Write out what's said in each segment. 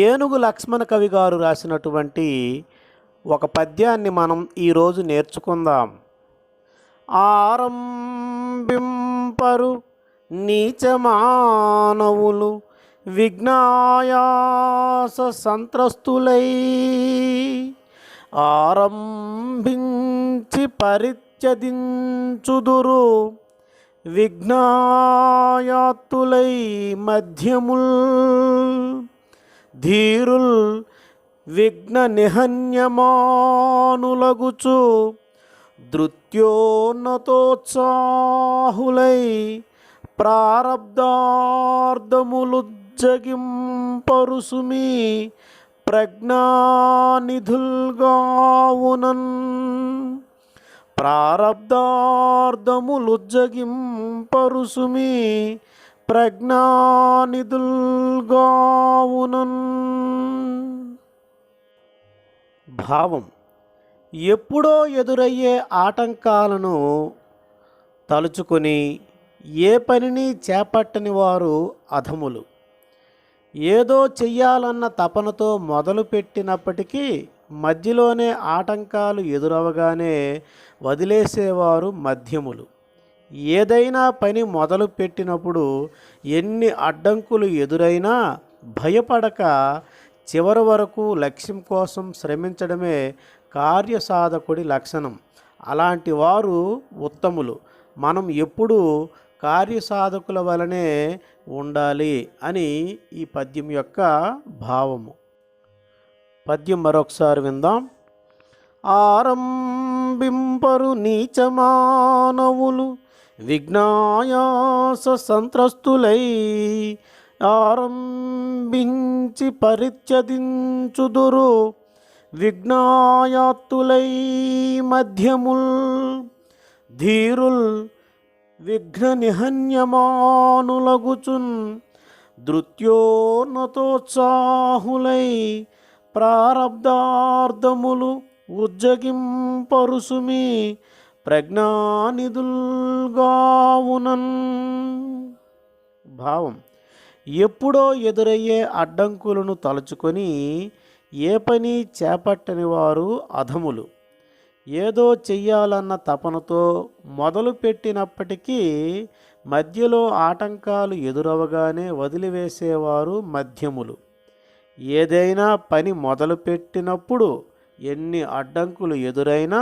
ఏనుగు లక్ష్మణ కవి గారు రాసినటువంటి ఒక పద్యాన్ని మనం ఈరోజు నేర్చుకుందాం. ఆరంభింపరు నీచమానవులు విఘ్నాయాస సంత్రస్తులై, ఆరంభించి పరిత్యజించుదురు విఘ్నాయాత్తులై మధ్యముల్, ధీరుల్ విఘ్న నిహన్యమానులగుచు ధృత్యోన్నతోత్సాహులై, ప్రారబ్ధార్థములుజ్జగింపరుసుమి ప్రజ్ఞానిధుల్గావునన్, ప్రారబ్ధార్థములుజ్జగింపరుసుమి ప్రజ్ఞానిధుల్గావునన్. భావం: ఎప్పుడో ఎదురయ్యే ఆటంకాలను తలుచుకొని ఏ పనిని చేపట్టని వారు అధములు. ఏదో చెయ్యాలన్న తపనతో మొదలుపెట్టినప్పటికీ మధ్యలోనే ఆటంకాలు ఎదురవగానే వదిలేసేవారు మధ్యములు. ఏదైనా పని మొదలుపెట్టినప్పుడు ఎన్ని అడ్డంకులు ఎదురైనా భయపడక చివరి వరకు లక్ష్యం కోసం శ్రమించడమే కార్యసాధకుడి లక్షణం. అలాంటి వారు ఉత్తములు. మనం ఎప్పుడూ కార్యసాధకుల వలనే ఉండాలి అని ఈ పద్యం యొక్క భావము. పద్యం మరొకసారి విందాం. ఆరంభింపరు నీచమానవులు విఘ్నాయాస సంత్రస్తులై, ఆరంభించి పరిత్యజించుదురు విఘ్నాయాత్తులై మధ్యముల్, ధీరుల్ విఘ్న నిహన్యమానులగుచున్ ధృత్యోన్నతోత్సాహులై, ప్రారబ్ధార్థములు ఉజ్జగింపరుసుమి ప్రజ్ఞానిధుల్గావునన్. భావం: ఎప్పుడో ఎదురయ్యే అడ్డంకులను తలుచుకొని ఏ పని చేపట్టని వారు అధములు. ఏదో చెయ్యాలన్న తపనతో మొదలుపెట్టినప్పటికీ మధ్యలో ఆటంకాలు ఎదురవగానే వదిలివేసేవారు మధ్యములు. ఏదైనా పని మొదలుపెట్టినప్పుడు ఎన్ని అడ్డంకులు ఎదురైనా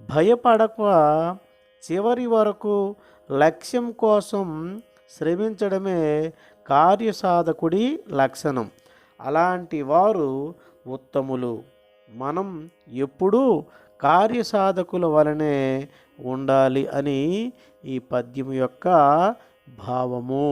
భయపడక చివరి వరకు లక్ష్యం కోసం శ్రమించడమే కార్యసాధకుడి లక్షణం. అలాంటి వారు ఉత్తములు. మనం ఎప్పుడూ కార్యసాధకుల వలనే ఉండాలి అని ఈ పద్యం యొక్క భావము.